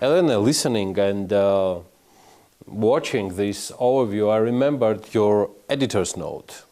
Elena, listening and watching this overview, I remembered your editor's note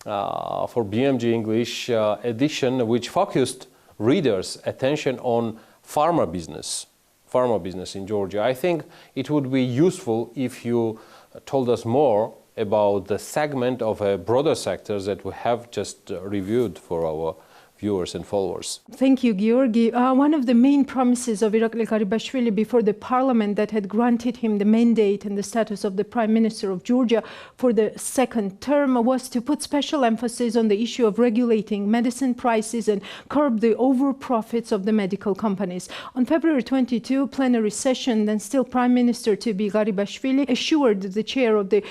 for BMG English edition, which focused readers' attention on pharma business in Georgia. I think it would be useful if you told us more about the segment of a broader sector that we have just reviewed for our viewers and followers. Thank you, Georgi. One of the main promises of Irakli Garibashvili before the parliament that had granted him the mandate and the status of the Prime Minister of Georgia for the second term was to put special emphasis on the issue of regulating medicine prices and curb the over-profits of the medical companies. On February 22, plenary session, then still Prime Minister to be Garibashvili assured the chair of the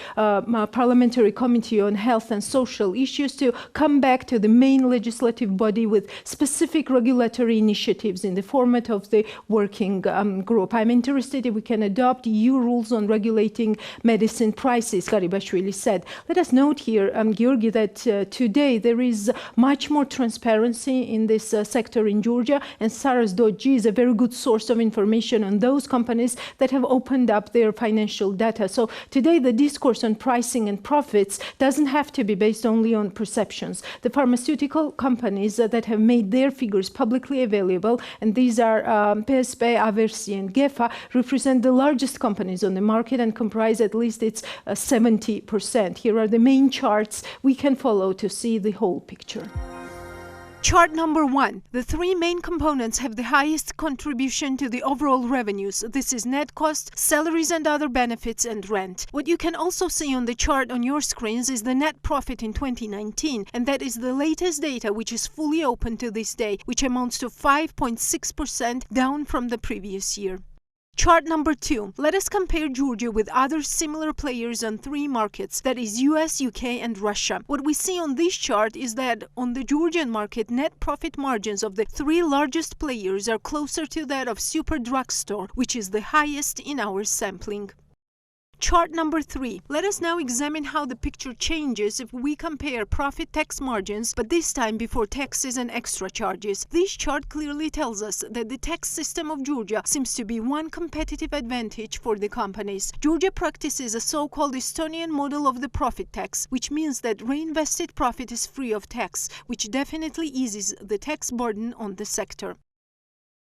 Parliamentary Committee on Health and Social Issues to come back to the main legislative body with specific regulatory initiatives in the format of the working group. I'm interested if we can adopt EU rules on regulating medicine prices, Garibashvili said. Let us note here, Georgi, that today there is much more transparency in this sector in Georgia, and Saras.g is a very good source of information on those companies that have opened up their financial data. So today the discourse on pricing and profits doesn't have to be based only on perceptions. The pharmaceutical companies that have made their figures publicly available, and these are PSP, Aversi, and GEFA, represent the largest companies on the market and comprise at least its 70%. Here are the main charts we can follow to see the whole picture. Chart number 1. The three main components have the highest contribution to the overall revenues. This is net cost, salaries and other benefits, and rent. What you can also see on the chart on your screens is the net profit in 2019, and that is the latest data which is fully open to this day, which amounts to 5.6% down from the previous year. Chart number 2. Let us compare Georgia with other similar players on three markets, that is US, UK and Russia. What we see on this chart is that on the Georgian market, net profit margins of the three largest players are closer to that of Super Drugstore, which is the highest in our sampling. Chart number 3. Let us now examine how the picture changes if we compare profit tax margins, but this time before taxes and extra charges. This chart clearly tells us that the tax system of Georgia seems to be one competitive advantage for the companies. Georgia practices a so-called Estonian model of the profit tax, which means that reinvested profit is free of tax, which definitely eases the tax burden on the sector.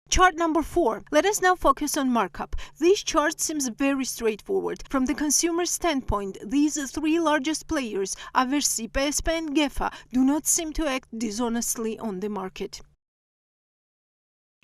Chart number 4. Let us now focus on markup. This chart seems very straightforward. From the consumer standpoint, these three largest players, Aversi, PSP and GEFA, do not seem to act dishonestly on the market.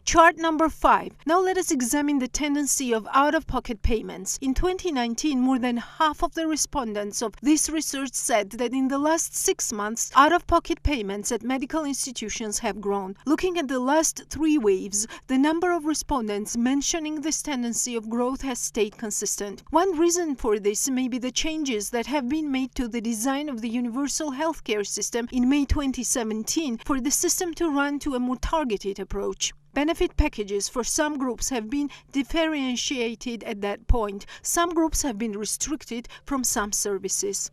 Chart number 5. Now let us examine the tendency of out-of-pocket payments. In 2019, more than half of the respondents of this research said that in the last 6 months, out-of-pocket payments at medical institutions have grown. Looking at the last 3 waves, the number of respondents mentioning this tendency of growth has stayed consistent. One reason for this may be the changes that have been made to the design of the universal healthcare system in May 2017 for the system to run to a more targeted approach. Benefit packages for some groups have been differentiated at that point. Some groups have been restricted from some services.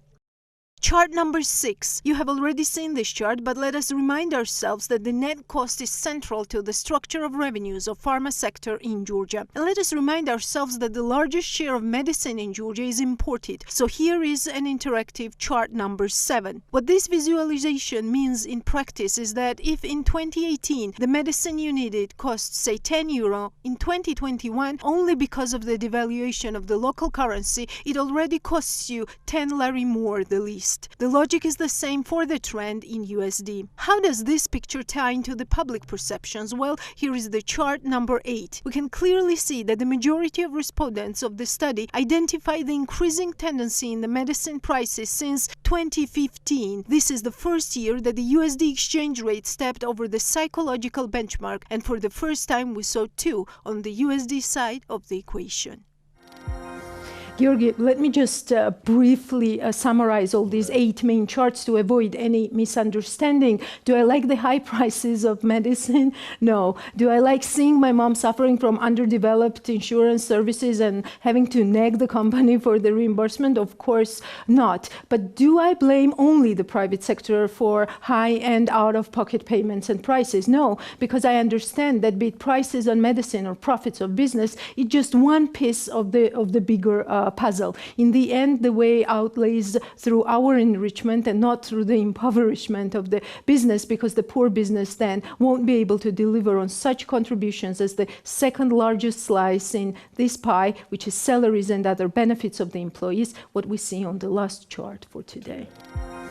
Chart number 6. You have already seen this chart, but let us remind ourselves that the net cost is central to the structure of revenues of pharma sector in Georgia. And let us remind ourselves that the largest share of medicine in Georgia is imported. So here is an interactive chart number 7. What this visualization means in practice is that if in 2018 the medicine you needed cost say 10 euro, in 2021 only because of the devaluation of the local currency it already costs you 10 lari more the least. The logic is the same for the trend in USD. How does this picture tie into the public perceptions? Well, here is the chart number 8. We can clearly see that the majority of respondents of the study identify the increasing tendency in the medicine prices since 2015. This is the first year that the USD exchange rate stepped over the psychological benchmark, and for the first time we saw 2 on the USD side of the equation. Georgi, let me just briefly summarize all these 8 main charts to avoid any misunderstanding. Do I like the high prices of medicine? No. Do I like seeing my mom suffering from underdeveloped insurance services and having to nag the company for the reimbursement? Of course not. But do I blame only the private sector for high-end out-of-pocket payments and prices? No, because I understand that be it prices on medicine or profits of business, it's just one piece of the bigger puzzle. In the end, the way out lays through our enrichment and not through the impoverishment of the business, because the poor business then won't be able to deliver on such contributions as the second largest slice in this pie, which is salaries and other benefits of the employees, what we see on the last chart for today.